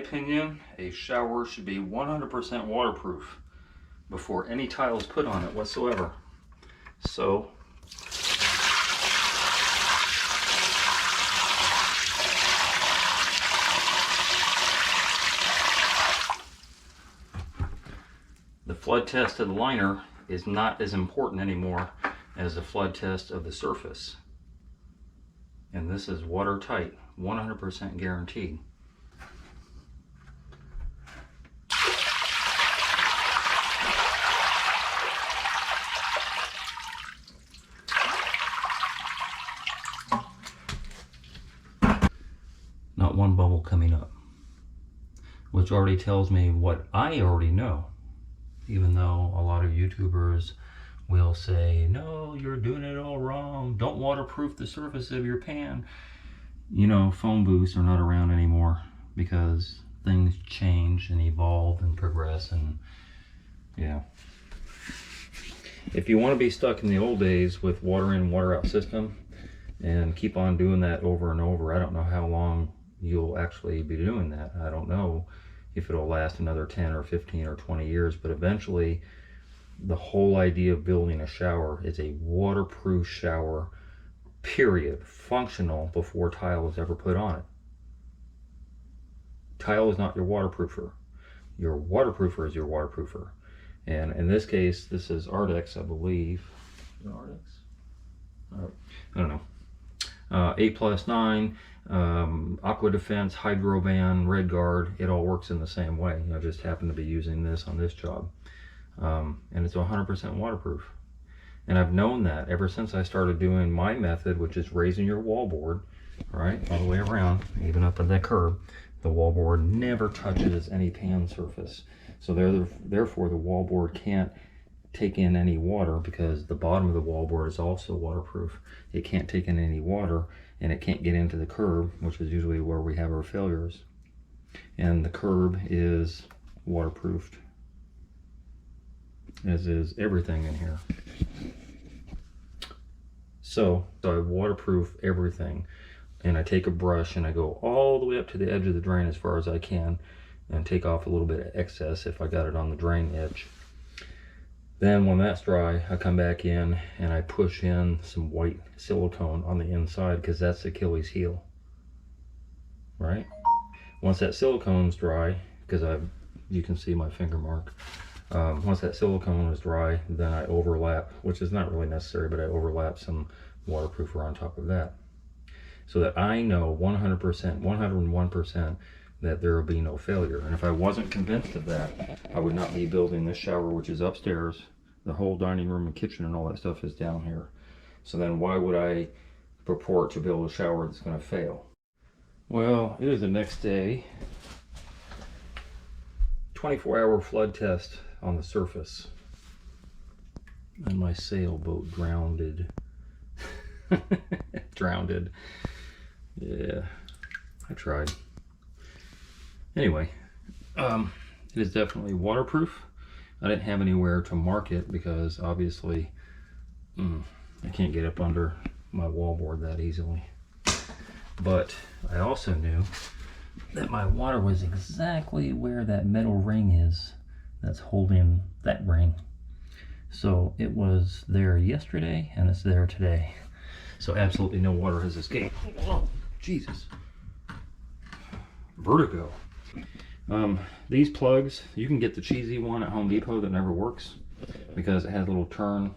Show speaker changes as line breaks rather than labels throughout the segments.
opinion, a shower should be 100% waterproof before any tile is put on it whatsoever. So the flood test of the liner is not as important anymore as the flood test of the surface. And this is watertight, 100% guaranteed. Not one bubble coming up, which already tells me what I already know, even though a lot of YouTubers will say, no, you're doing it all wrong, don't waterproof the surface of your pan. You know, phone booths are not around anymore because things change and evolve and progress, and yeah. If you want to be stuck in the old days with water in, water out system and keep on doing that over and over, I don't know how long you'll actually be doing that. I don't know if it'll last another 10 or 15 or 20 years, but eventually the whole idea of building a shower is a waterproof shower, period, functional before tile is ever put on it. Tile is not your waterproofer. Your waterproofer is your waterproofer. And in this case, this is Ardex, I believe. Is it Ardex? I don't know. 8+9, Aqua Defense, Hydroban, Red Guard, it all works in the same way. I just happen to be using this on this job. And it's 100% waterproof. And I've known that ever since I started doing my method, which is raising your wallboard, right, all the way around, even up at that curb. The wallboard never touches any pan surface. So therefore the wallboard can't take in any water because the bottom of the wallboard is also waterproof. It can't take in any water, and it can't get into the curb, which is usually where we have our failures. And the curb is waterproofed, as is everything in here. So I waterproof everything, and I take a brush and I go all the way up to the edge of the drain as far as I can and take off a little bit of excess if I got it on the drain edge. Then when that's dry, I come back in and I push in some white silicone on the inside, because that's the Achilles heel, right? Once that silicone's dry, because you can see my finger mark, once that silicone is dry, then I overlap, which is not really necessary, but I overlap some waterproofer on top of that, so that I know 100%, 101% that there will be no failure. And if I wasn't convinced of that, I would not be building this shower, which is upstairs. The whole dining room and kitchen and all that stuff is down here. So then why would I purport to build a shower that's going to fail? Well, it is the next day. 24-hour flood test on the surface. And my sailboat drowned. Drowned. Yeah, I tried. Anyway, it is definitely waterproof. I didn't have anywhere to mark it because obviously I can't get up under my wallboard that easily. But I also knew that my water was exactly where that metal ring is that's holding that ring. So it was there yesterday and it's there today. So absolutely no water has escaped. Oh, Jesus. Vertigo. These plugs, you can get the cheesy one at Home Depot that never works because it has a little turn.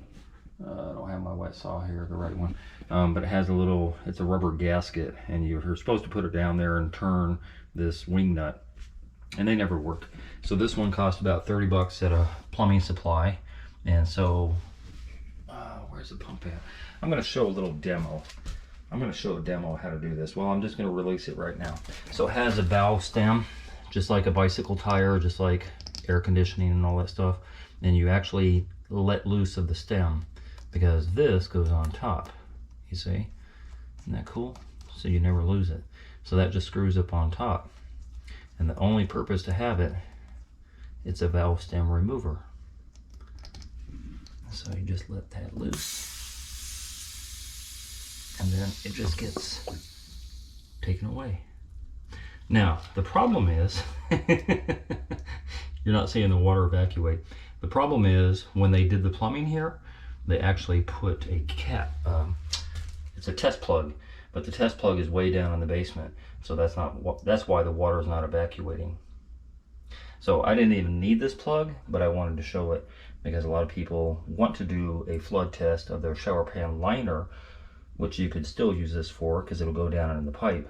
I don't have my wet saw here, the right one, but it has a little, it's a rubber gasket, and you're supposed to put it down there and turn this wing nut, and they never work. So this one cost about 30 bucks at a plumbing supply. And so where's the pump at? I'm going to show a little demo. I'm going to show a demo how to do this. Well, I'm just going to release it right now. So it has a valve stem, just like a bicycle tire, just like air conditioning and all that stuff. And you actually let loose of the stem because this goes on top. You see? Isn't that cool? So you never lose it. So that just screws up on top. And the only purpose to have it, it's a valve stem remover. So you just let that loose. And then it just gets taken away. Now, the problem is, you're not seeing the water evacuate. The problem is, when they did the plumbing here, they actually put a cap. It's a test plug, but the test plug is way down in the basement. So that's why the water is not evacuating. So I didn't even need this plug, but I wanted to show it because a lot of people want to do a flood test of their shower pan liner, which you could still use this for because it'll go down in the pipe.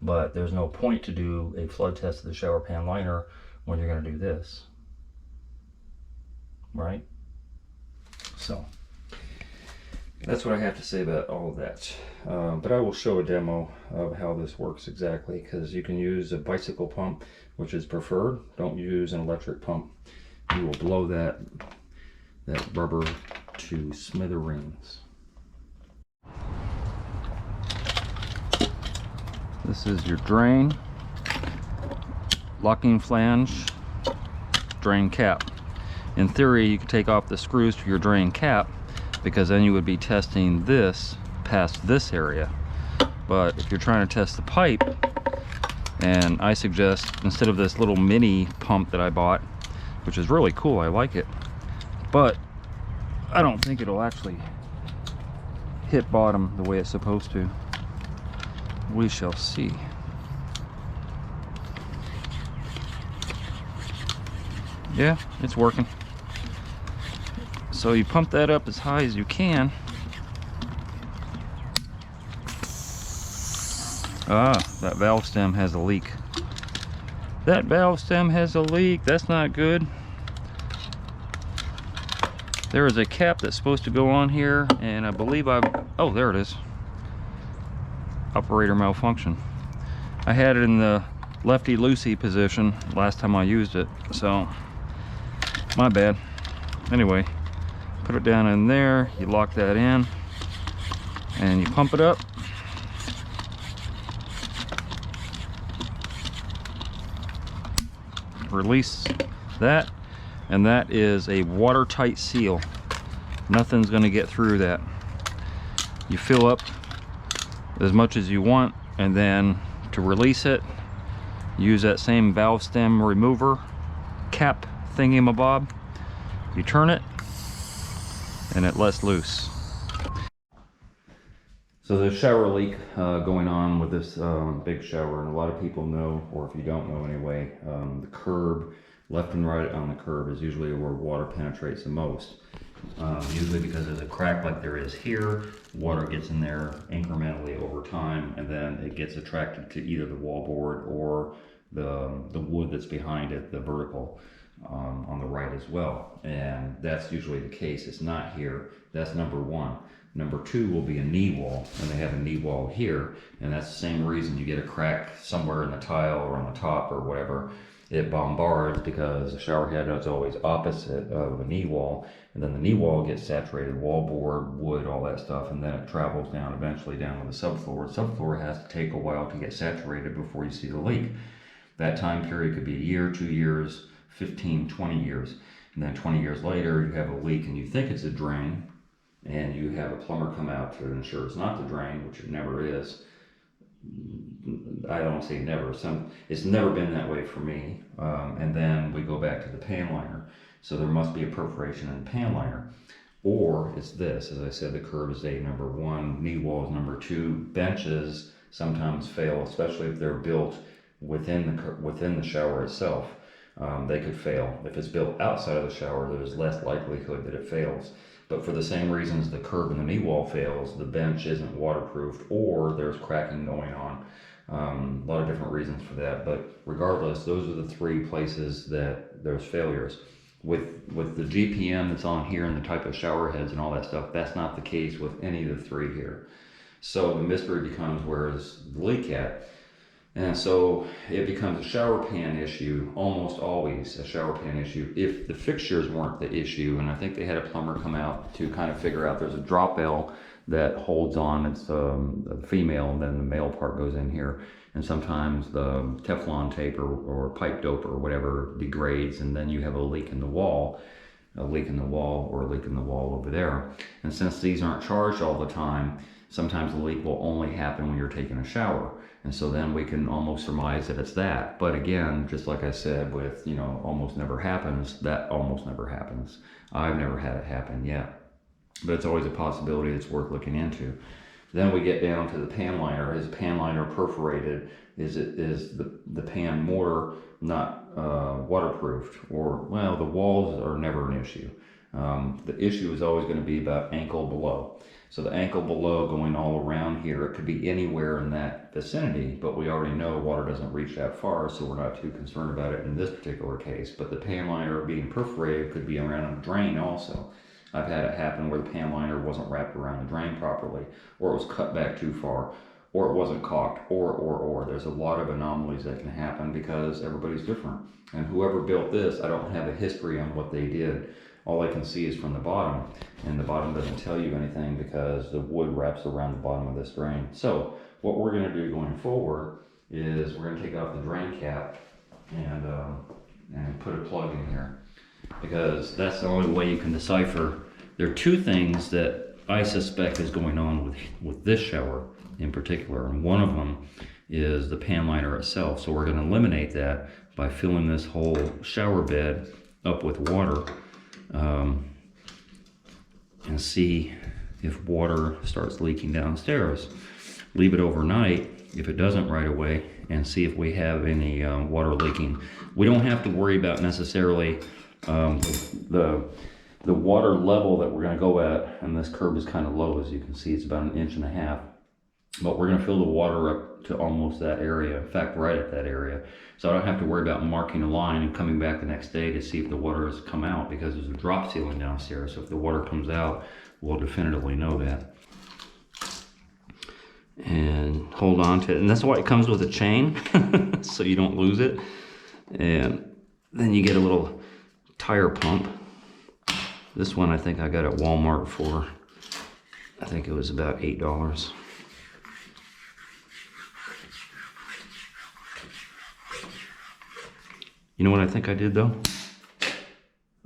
But there's no point to do a flood test of the shower pan liner when you're going to do this, right? So that's what I have to say about all of that. But I will show a demo of how this works exactly, because you can use a bicycle pump, which is preferred. Don't use an electric pump. You will blow that rubber to smithereens. This is your drain, locking flange, drain cap. In theory, you could take off the screws to your drain cap, because then you would be testing this past this area. But if you're trying to test the pipe, and I suggest, instead of this little mini pump that I bought, which is really cool, I like it, but I don't think it'll actually hit bottom the way it's supposed to. We shall see. Yeah, it's working. So you pump that up as high as you can. Ah, that valve stem has a leak. That valve stem has a leak. That's not good. There is a cap that's supposed to go on here, and I believe oh, there it is. Operator malfunction. I had it in the lefty-loosey position last time I used it, so my bad. Anyway, put it down in there, you lock that in, and you pump it up. Release that, and that is a watertight seal. Nothing's going to get through that. You fill up as much as you want, and then to release it, use that same valve stem remover cap thingy-mabob. You turn it and it lets loose. So there's a shower leak going on with this big shower, and a lot of people know, or if you don't know anyway, the curb, left and right on the curb, is usually where water penetrates the most. Usually because there's a crack like there is here, water gets in there incrementally over time, and then it gets attracted to either the wallboard or the wood that's behind it, the vertical, on the right as well. And that's usually the case. It's not here. That's number one. Number two will be a knee wall, and they have a knee wall here, and that's the same reason you get a crack somewhere in the tile or on the top or whatever. It bombards because the shower head is always opposite of a knee wall, and then the knee wall gets saturated, wallboard, wood, all that stuff, and then it travels down eventually down to the subfloor. The subfloor has to take a while to get saturated before you see the leak. That time period could be a year, 2 years, 15, 20 years, and then 20 years later you have a leak and you think it's a drain, and you have a plumber come out to ensure it's not the drain, which it never is. I don't say never. It's never been that way for me. And then we go back to the pan liner. So there must be a perforation in the pan liner. Or it's this, as I said, the curb is a number one, knee wall is number two. Benches sometimes fail, especially if they're built within the shower itself. They could fail. If it's built outside of the shower, there's less likelihood that it fails. But for the same reasons the curb and the knee wall fails, the bench isn't waterproofed, or there's cracking going on. A lot of different reasons for that, but regardless, those are the three places that there's failures. With the GPM that's on here and the type of shower heads and all that stuff, that's not the case with any of the three here. So the mystery becomes, where is the leak at? And so it becomes a shower pan issue, almost always a shower pan issue, if the fixtures weren't the issue. And I think they had a plumber come out to kind of figure out there's a drop L that holds on. It's the female, and then the male part goes in here. And sometimes the Teflon tape or pipe dope or whatever degrades, and then you have a leak in the wall.
a leak in the wall or a leak in the wall over there. And since these aren't charged all the time, sometimes the leak will only happen when you're taking a shower. And so then we can almost surmise that it's that. But again, just like I said with, you know, almost never happens, that almost never happens. I've never had it happen yet. But it's always a possibility that's worth looking into. Then we get down to the pan liner. Is pan liner perforated? Is the pan mortar not waterproofed? Or, well, the walls are never an issue. The issue is always going to be about ankle below. So the ankle below going all around here, it could be anywhere in that vicinity, but we already know water doesn't reach that far, so we're not too concerned about it in this particular case. But the pan liner being perforated could be around a drain also. I've had it happen where the pan liner wasn't wrapped around the drain properly, or it was cut back too far, or it wasn't caulked, or. There's a lot of anomalies that can happen because everybody's different. And whoever built this, I don't have a history on what they did. All I can see is from the bottom, and the bottom doesn't tell you anything because the wood wraps around the bottom of this drain. So what we're going to do going forward is we're going to take off the drain cap and put a plug in here, because that's the only way you can decipher. There are two things that I suspect is going on with this shower in particular, and one of them is the pan liner itself. So we're going to eliminate that by filling this whole shower bed up with water. And see if water starts leaking downstairs. Leave it overnight if it doesn't right away, and see if we have any water leaking. We don't have to worry about necessarily the water level that we're going to go at, and this curb is kind of low, as you can see. It's about 1.5 inches, but we're going to fill the water up to almost that area, in fact right at that area. So I don't have to worry about marking a line and coming back the next day to see if the water has come out, because there's a drop ceiling downstairs. So if the water comes out, we'll definitively know that. And hold on to it. And that's why it comes with a chain, so you don't lose it. And then you get a little tire pump. This one I think I got at Walmart for, I think it was about $8. You know what I think I did though?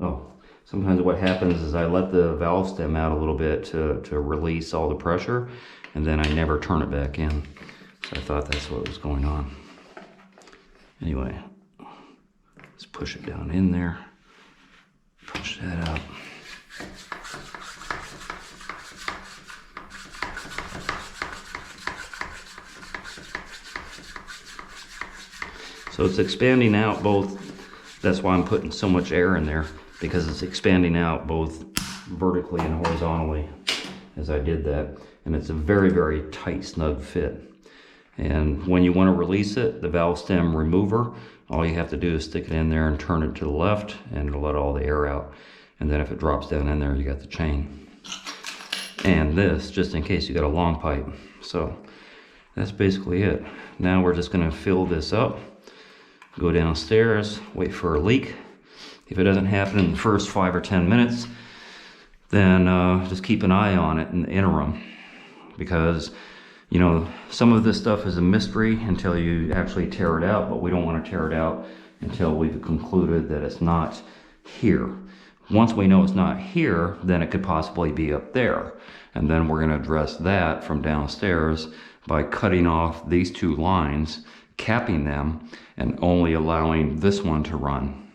Oh, sometimes what happens is I let the valve stem out a little bit to release all the pressure, and then I never turn it back in. So I thought that's what was going on. Anyway, let's push it down in there. Push that out. So it's expanding out both, that's why I'm putting so much air in there, because it's expanding out both vertically and horizontally as I did that. And it's a very, very tight, snug fit. And when you want to release it, the valve stem remover, all you have to do is stick it in there and turn it to the left, and it'll let all the air out. And then if it drops down in there, you got the chain. And this, just in case you got a long pipe. So that's basically it. Now we're just going to fill this up. Go downstairs, wait for a leak. If it doesn't happen in the first 5 or 10 minutes, then just keep an eye on it in the interim. Because, you know, some of this stuff is a mystery until you actually tear it out, but we don't want to tear it out until we've concluded that it's not here. Once we know it's not here, then it could possibly be up there. And then we're going to address that from downstairs by cutting off these two lines, capping them, and only allowing this one to run.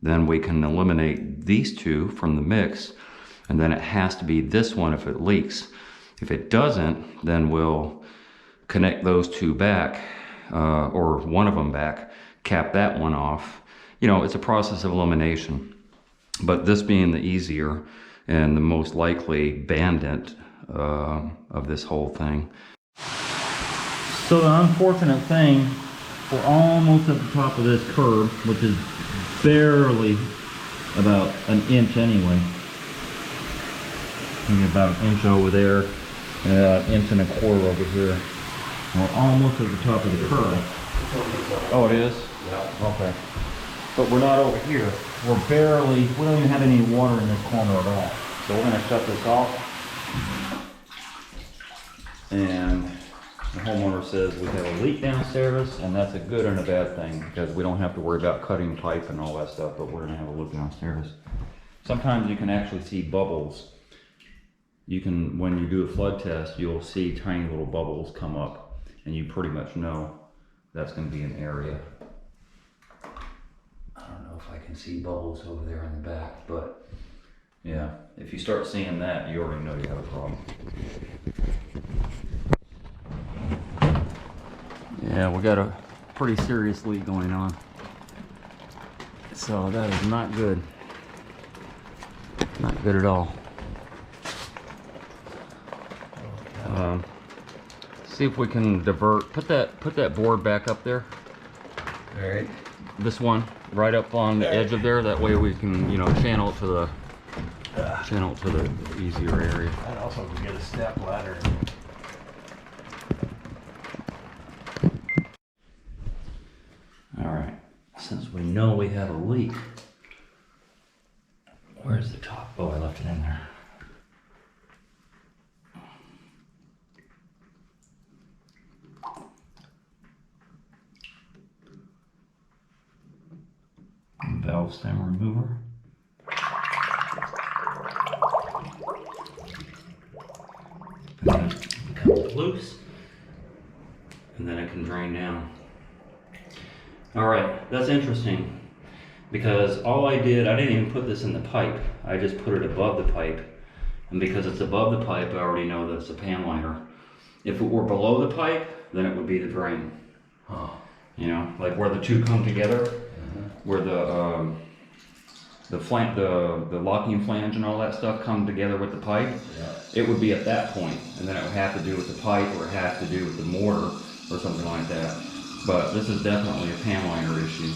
Then we can eliminate these two from the mix, and then it has to be this one if it leaks. If it doesn't, then we'll connect those two back, or one of them back, cap that one off. You know, it's a process of elimination. But this being the easier and the most likely bandit of this whole thing. So the unfortunate thing, we're almost at the top of this curb, which is barely about 1 inch anyway. Maybe about 1 inch over there, and 1.25 inches over here. We're almost at the top of the curb. Oh, it is? Yeah. Okay. But we're not over here. We're barely, we don't even have any water in this corner at all. So we're going to shut this off. And the homeowner says we have a leak downstairs, and that's a good and a bad thing, because we don't have to worry about cutting pipe and all that stuff, but we're going to have a look downstairs. sometimes you can actually see bubbles. You can, when you do a flood test, you'll see tiny little bubbles come up, and you pretty much know that's going to be an area. I don't know if I can see bubbles over there in the back, but yeah, if you start seeing that, you already know you have a problem. Yeah, we got a pretty serious leak going on. So that is not good. Not good at all. See if we can divert. Put that board back up there.
All right.
This one right up on the edge of there. That way we can, you know, channel it to the easier area.
And also we get a step ladder.
All right. Since we know we have a leak, where's the top? Oh, I left it in there. Valve stem remover. And then it becomes loose, and then it can drain down. All right, that's interesting, because all I didn't even put this in the pipe. I just put it above the pipe, and because it's above the pipe, I already know that it's a pan liner. If it were below the pipe, then it would be the drain.
Huh.
You know, like where the two come together, where the locking flange and all that stuff come together with the pipe.
Yeah.
It would be at that point, and then it would have to do with the pipe, or have to do with the mortar, or something like that. But this is definitely a pan liner issue.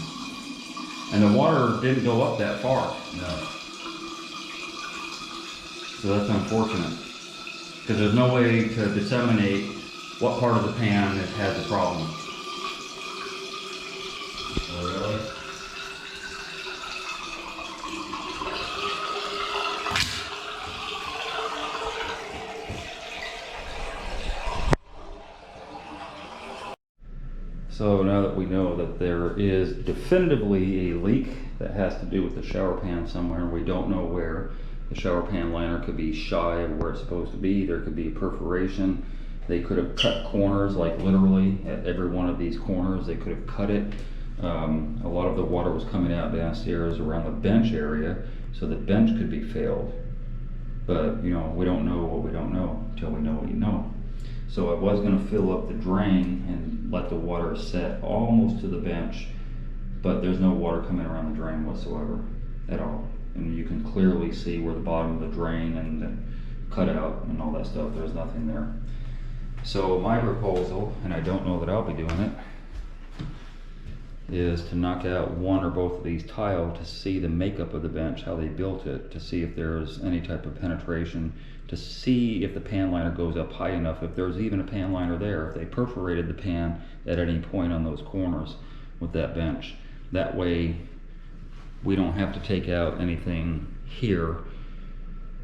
And the water didn't go up that far.
No.
So that's unfortunate. Because there's no way to disseminate what part of the pan has the problem.
Oh, really?
So now that we know that there is definitively a leak that has to do with the shower pan somewhere, we don't know where. The shower pan liner could be shy of where it's supposed to be. There could be a perforation. They could have cut corners, like literally at every one of these corners, they could have cut it. A lot of the water was coming out downstairs around the bench area, so the bench could be failed. But, you know, we don't know what we don't know until we know what you know. So I was going to fill up the drain and let the water set almost to the bench, but there's no water coming around the drain whatsoever at all. And you can clearly see where the bottom of the drain and the cutout and all that stuff, there's nothing there. So my proposal, and I don't know that I'll be doing it, is to knock out one or both of these tile to see the makeup of the bench, how they built it, to see if there's any type of penetration, to see if the pan liner goes up high enough, if there's even a pan liner there, if they perforated the pan at any point on those corners with that bench. That way we don't have to take out anything here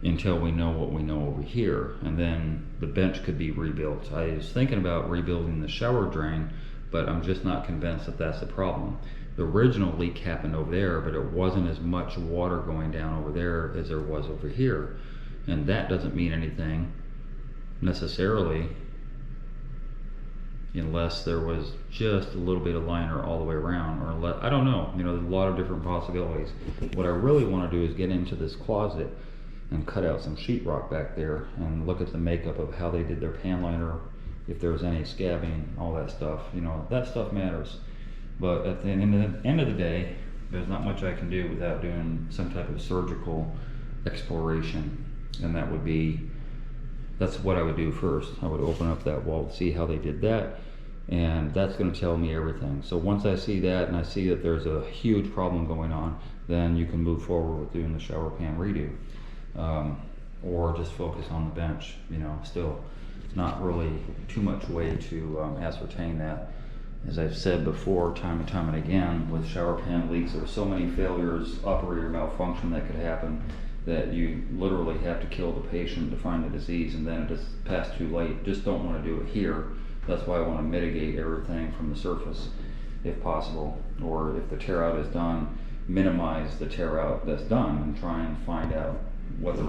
until we know what we know over here, and then the bench could be rebuilt. I was thinking about rebuilding the shower drain, but I'm just not convinced that that's the problem. The original leak happened over there, but it wasn't as much water going down over there as there was over here. And that doesn't mean anything necessarily unless there was just a little bit of liner all the way around, or I don't know, you know, there's a lot of different possibilities. What I really want to do is get into this closet and cut out some sheetrock back there and look at the makeup of how they did their pan liner, if there was any scabbing, all that stuff. You know, that stuff matters. But at the end of the day, there's not much I can do without doing some type of surgical exploration. And that would be, that's what I would do first. I would open up that wall to see how they did that, and that's going to tell me everything. So once I see that and I see that there's a huge problem going on, then you can move forward with doing the shower pan redo, or just focus on the bench. You know, still not really too much way to ascertain that. As I've said before, time and time and again, with shower pan leaks, there are so many failures, operator malfunction that could happen, that you literally have to kill the patient to find the disease, and then it is past too late. Just don't want to do it here. That's why I want to mitigate everything from the surface if possible, or if the tear out is done,
minimize the tear out that's done and try and find out what the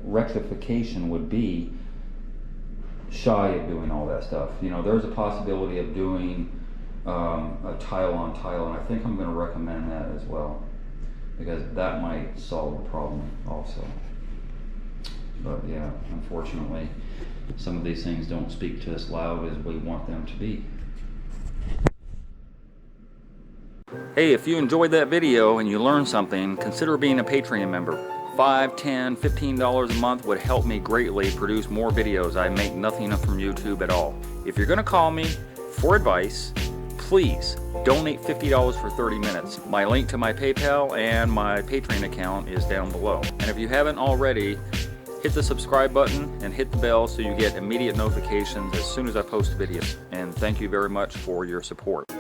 rectification would be shy of doing all that stuff. You know, there's a possibility of doing a tile on tile, and I think I'm going to recommend that as well, because that might solve the problem also. But yeah, unfortunately, some of these things don't speak to us loud as we want them to be. Hey, if you enjoyed that video and you learned something, consider being a Patreon member. $5, $10, $15 a month would help me greatly produce more videos. I make nothing from YouTube at all. If you're gonna call me for advice, please donate $50 for 30 minutes. My link to my PayPal and my Patreon account is down below. And if you haven't already, hit the subscribe button and hit the bell so you get immediate notifications as soon as I post videos. And thank you very much for your support.